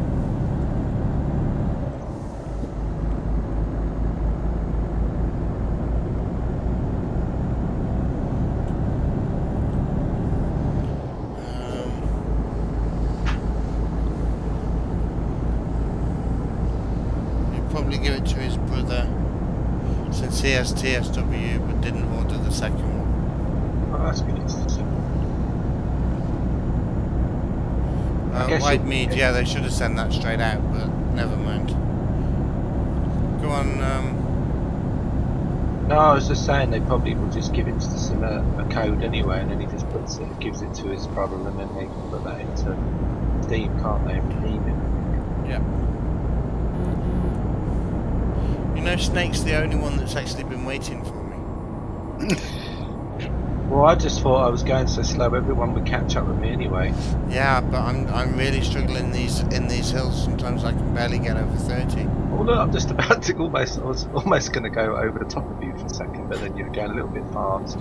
Probably give it to his brother since he has TSW but didn't order the second one. Oh, that's good. Whitemead, yeah, they should have sent that straight out, but never mind. Go on. No, I was just saying they probably will just give InstaSim a code anyway, and then he just gives it to his brother, and then they can put that into Steam, can't they, and redeem it? Yeah. You know, Snake's the only one that's actually been waiting for me. Well, I just thought I was going so slow, everyone would catch up with me anyway. Yeah, but I'm really struggling in these hills. Sometimes I can barely get over 30. Well, look, I'm just about to I was almost going to go over the top of you for a second, but then you're going a little bit fast.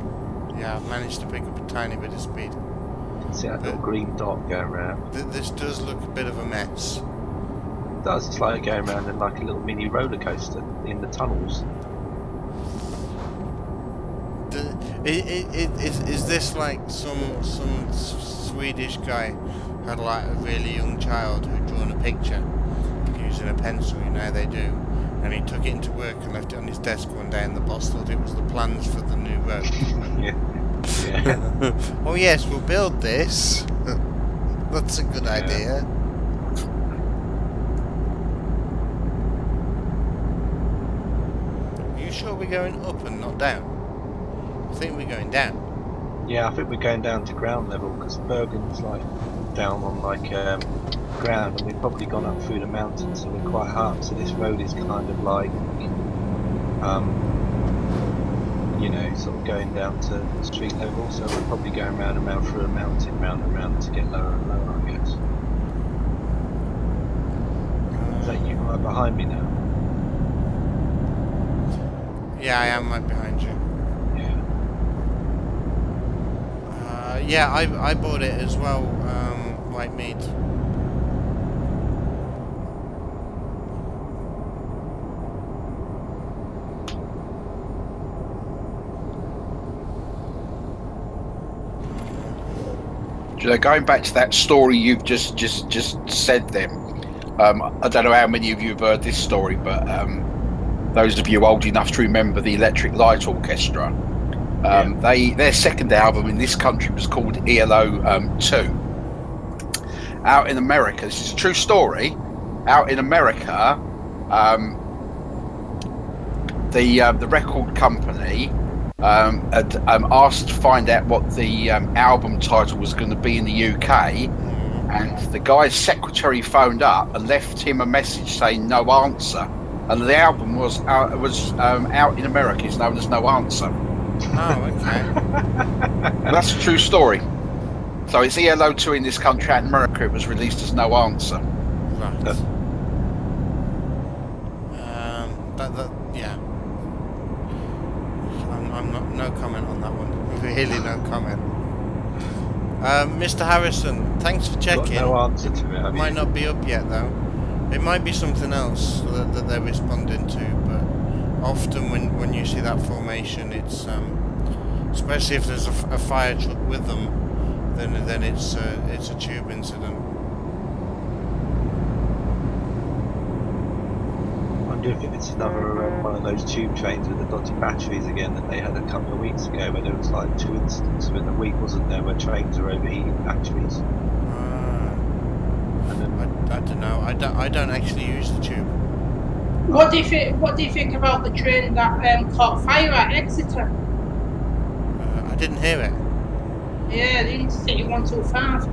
Yeah, I've managed to pick up a tiny bit of speed. You can see that little green dot going around. This does look a bit of a mess. It does. It's like going around in like a little mini roller coaster in the tunnels. Is this like some Swedish guy had like a really young child who'd drawn a picture using a pencil, you know they do, and he took it into work and left it on his desk one day, and the boss thought it was the plans for the new road. Yeah. Oh yes, we'll build this. That's a good idea. Are you sure we're going up and not down? I think we're going down. Yeah, I think we're going down to ground level because Bergen's like down on like ground, and we've probably gone up through the mountains, so we're quite hard. So this road is kind of like, you know, sort of going down to street level. So we're probably going round and round through a mountain, round and round to get lower and lower, I guess. Is that you right behind me now? Yeah, I am right behind you. Yeah, I bought it as well, Whitemead. Going back to that story you've just said then, I don't know how many of you have heard this story, but those of you old enough to remember the Electric Light Orchestra, their second album in this country was called ELO 2. Out in America, this is a true story, out in America, the record company had asked to find out what the album title was going to be in the UK, and the guy's secretary phoned up and left him a message saying no answer, and the album was out in America. It's known as No Answer. Oh, okay. And that's a true story. So it's ELO2 in this country. Out in America, it was released as No Answer. Right. Yeah. I'm not. No comment on that one. Really, no comment. Mr. Harrison, thanks for checking. Got no answer to it. It might not be up yet though. It might be something else that they're responding to. But often when you see that formation, it's especially if there's a fire truck with them, then it's a tube incident. I wonder if it's another one of those tube trains with the dodgy batteries again that they had a couple of weeks ago, where there was like 2 incidents within a week, wasn't there, where trains are overheating batteries. I don't know. I don't actually use the tube. What do you think about the train that caught fire at Exeter? I didn't hear it. Yeah, the Intercity 125.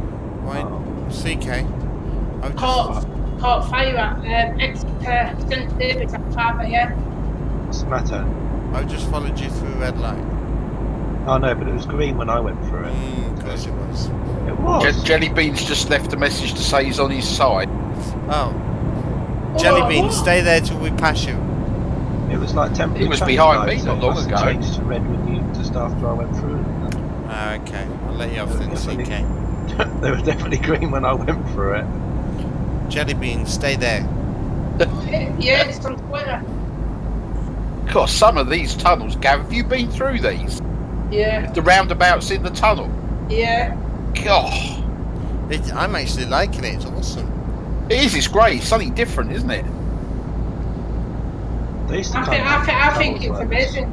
Why? CK. Caught fire at Exeter St David's at 5 AM. What's the matter? I just followed you through red light. Oh no, but it was green when I went through it. Of course it was. It was. Jellybeans just left a message to say he's on his side. Oh. Jellybean, stay there till we pass you. It was like temporary. He was traffic behind me lights, not so it long must ago. have changed to red when you just after I went through it. Okay, I'll let you off then, CK. They were definitely green when I went through it. Jellybean, stay there. Yeah, it's on Twitter. God, some of these tunnels, Gav, have you been through these? Yeah. The roundabouts in the tunnel? Yeah. God. I'm actually liking it, it's awesome. It is, it's great. It's something different, isn't it? They used to I think it's amazing.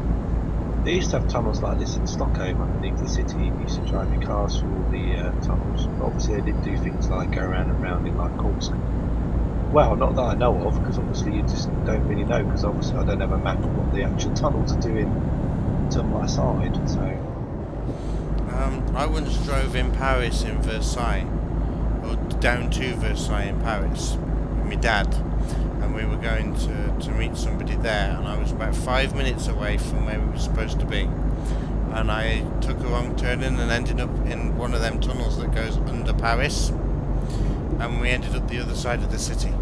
They used to have tunnels like this in Stockholm underneath the city. You used to drive your cars through all the tunnels. But obviously they did do things like go around and round in like corkscrew. Well, not that I know of, because obviously you just don't really know, because obviously I don't have a map of what the actual tunnels are doing to my side, so... I once drove in Paris in Versailles, or down to Versailles in Paris, with my dad, and we were going to meet somebody there, and I was about 5 minutes away from where we were supposed to be, and I took a wrong turn in and ended up in one of them tunnels that goes under Paris, and we ended up the other side of the city.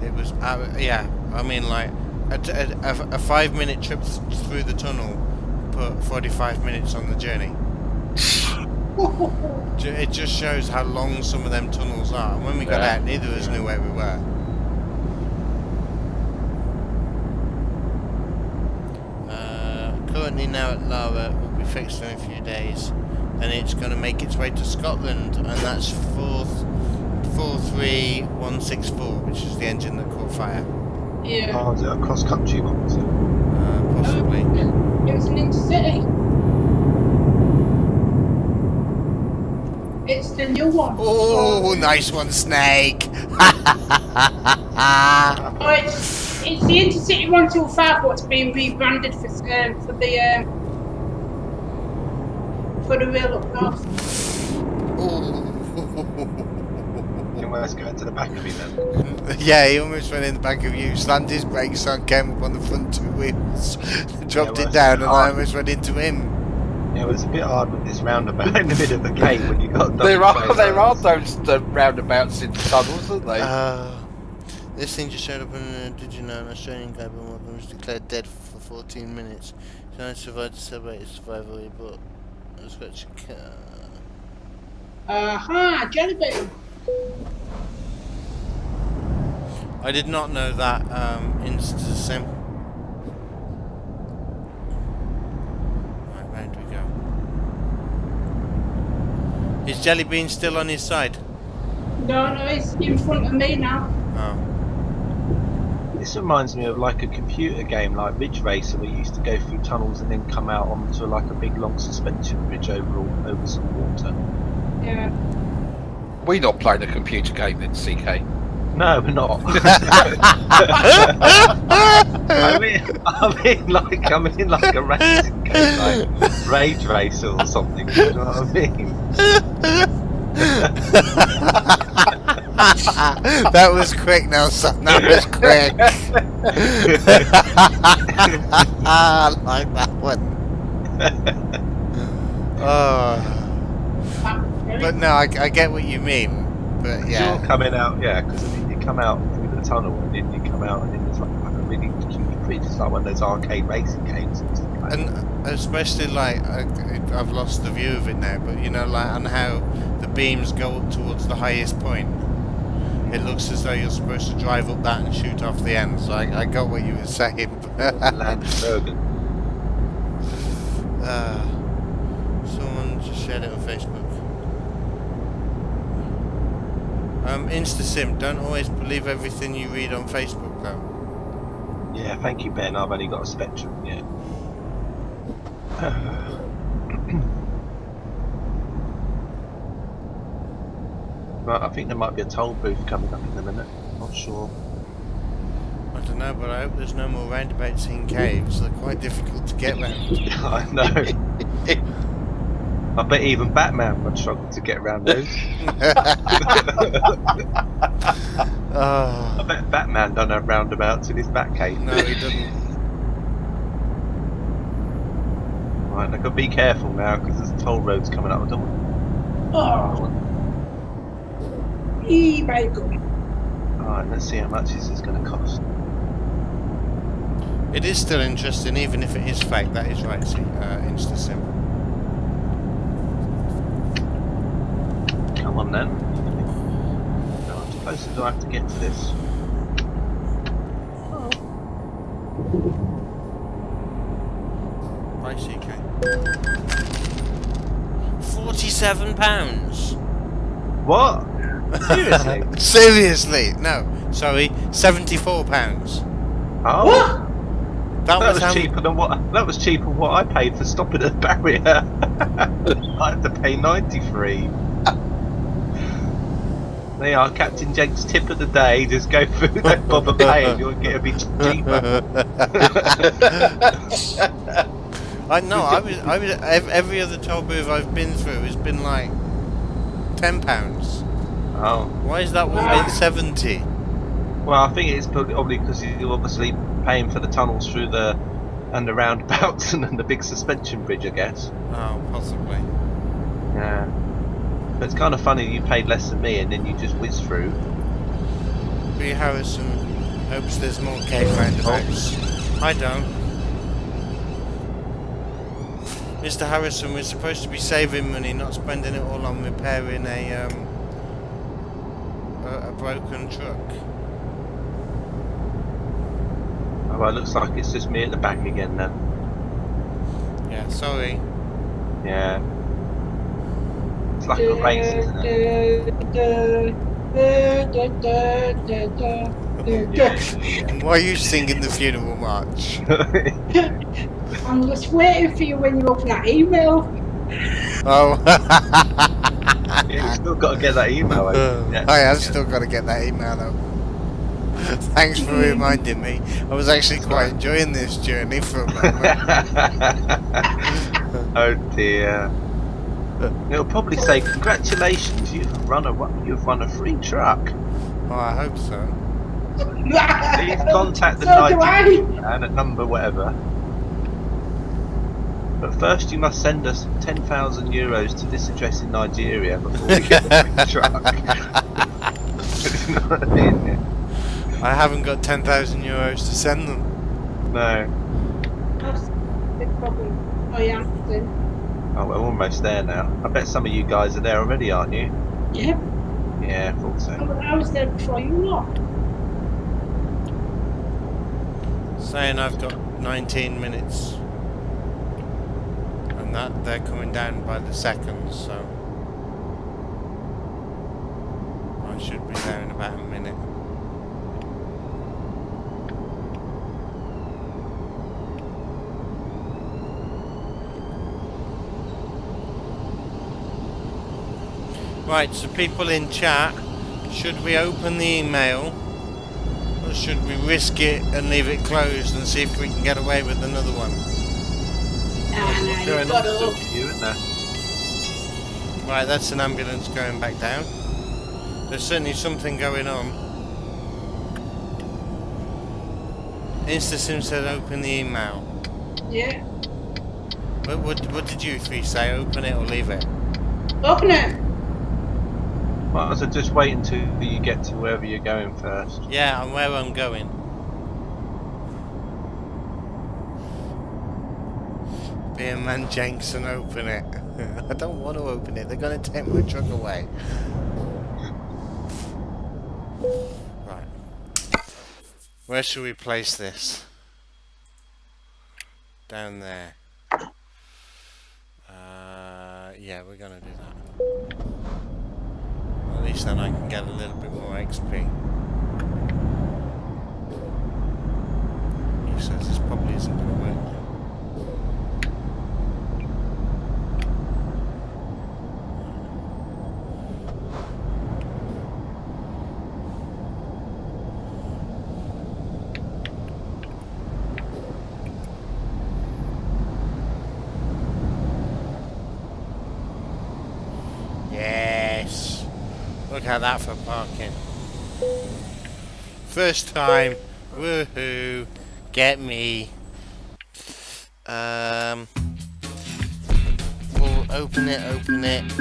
It was, yeah, I mean, like, a 5-minute trip through the tunnel put 45 minutes on the journey. It just shows how long some of them tunnels are. And when we got out, neither of us knew where we were. Currently now at Lara, will be fixed in a few days, and it's going to make its way to Scotland, and that's 43164, which is the engine that caught fire. Yeah. Oh, is it a cross-country one, was it? Possibly. It was an Intercity. It's the new one. Oh, nice one, Snake! Oh, it's the Intercity 125 what's being rebranded for the rail up north. You almost go into the back of me then. Yeah, he almost went in the back of you, slammed his brakes on, came up on the front 2 wheels, dropped it down, and I almost went into him. Yeah, it was a bit hard with this roundabout in the middle of the gate when you got... There are those roundabouts in the tunnels, aren't they? This thing just showed up in, did you know, an Australian guy was declared dead for 14 minutes. So I survived to celebrate his survival, but I was got your car. Jellybean. I did not know that Insta-Sim. Right, round we go. Is Jellybean still on his side? No, he's in front of me now. Oh. This reminds me of like a computer game like Ridge Racer, where you used to go through tunnels and then come out onto like a big long suspension bridge over some water. Yeah. We're not playing a computer game then, CK. No, we're not. I'm in like a racing game, like Rage Racer or something. You know what I mean? That was quick, Nelson. That was quick. I like that one. Oh. But no, I get what you mean. But yeah. You're coming out, yeah, because I mean, you come out through the tunnel and then you come out and then there's like a really huge bridge. It's like one of those arcade racing games. And especially like I've lost the view of it now, but you know, like on how the beams go up towards the highest point. It looks as though you're supposed to drive up that and shoot off the end. So I got what you were saying. Land in Bergen. Someone just shared it on Facebook. InstaSim, don't always believe everything you read on Facebook, though. Yeah, thank you, Ben. I've only got a Spectrum, yeah. Right, I think there might be a toll booth coming up in a minute. Not sure. I don't know, but I hope there's no more roundabouts in caves. They're quite difficult to get round. I know. I bet even Batman would struggle to get around those. I bet Batman don't have roundabouts in his Batcave. No, he doesn't. Right, I've got to be careful now because there's toll roads coming up. I don't want... E-vehicle. Alright, let's see how much this is going to cost. It is still interesting, even if it is fake. That is right, see, InstaSim. Come on then. How much closer do I have to get to this? Bye, CK. £47. What? Seriously? Seriously? No, sorry, £74. Oh. What? That was cheaper than what? That was cheaper than what I paid for stopping at the barrier. I had to pay 93. They are CptnJenks tip of the day. Just go through, don't bother paying. You'll get a bit cheaper. I know. I was. Every other toll booth I've been through has been like £10. Oh. Why is that one been 70? Well, I think it's probably because you're obviously paying for the tunnels through the and the roundabouts and the big suspension bridge, I guess. Oh, possibly. Yeah. But it's kind of funny you paid less than me and then you just whiz through. B. Harrison hopes there's more cave roundabouts. I don't. Mr. Harrison, we're supposed to be saving money, not spending it all on repairing a broken truck. Oh, well, it looks like it's just me at the back again then. Yeah, sorry. Yeah. It's like a race, isn't it? Why are you singing the funeral march? I'm just waiting for you when you open that email. Oh. Yeah, you still got to get that email open. Yeah. I have still got to get that email out. Thanks for reminding me. I was actually quite enjoying this journey for a moment. Oh dear. It'll probably say, congratulations, you've run a free truck. Oh, I hope so. Please contact the So do Nigerian I. man at number whatever. But first you must send us 10,000 euros to this address in Nigeria before we get the free truck. You know what I mean? I haven't got 10,000 euros to send them. No. That's a big problem. Oh yeah, then. Oh, we're almost there now. I bet some of you guys are there already, aren't you? Yeah. Yeah, I thought so. I was there before you lot. Saying I've got 19 minutes. And that they're coming down by the seconds, so I should be there in about a minute. Right, so people in chat, should we open the email or should we risk it and leave it closed and see if we can get away with another one? Nah, There you've are got to still look. to you, isn't there? Right, that's an ambulance going back down. There's certainly something going on. InstaSim said open the email. Yeah. What did you three say? Open it or leave it? Open it. Might as well just wait until you get to wherever you're going first. Yeah, and where I'm going. Be a man, Jenks, and open it. I don't want to open it. They're going to take my truck away. Right. Where should we place this? Down there. Yeah, we're going to do that. At least then I can get a little bit more XP. He says this probably isn't going to work now. Yes! Look at that for parking. First time. Woohoo! Get me. Well, open it.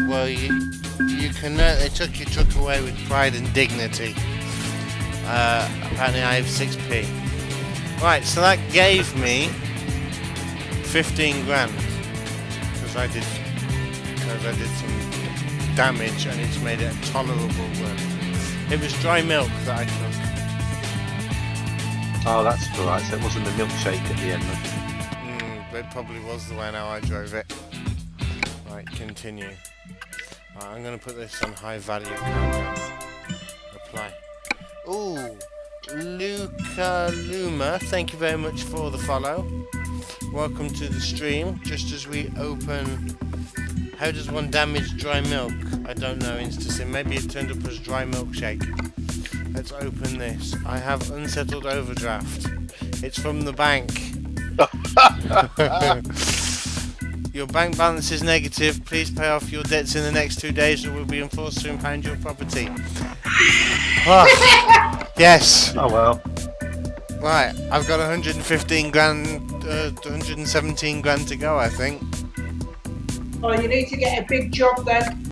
Well, you can. They took your truck away with pride and dignity. Apparently, I have 6p. Right, so that gave me 15 grand because I did some damage and it's made it a tolerable run. It was dry milk that I took. Oh, that's alright, so it wasn't the milkshake at the end then. It probably was the way now I drove it. Right, continue. Right, I'm going to put this on high value cargo. Apply. Ooh, Luca Luma, thank you very much for the follow. Welcome to the stream. Just as we open... How does one damage dry milk? I don't know, InstaSim. Maybe it turned up as dry milkshake. Let's open this. I have unsettled overdraft. It's from the bank. Your bank balance is negative. Please pay off your debts in the next 2 days or we'll be enforced to impound your property. Oh, yes. Oh well. Right, I've got 115 grand, 117 grand to go, I think. Oh, you need to get a big job then.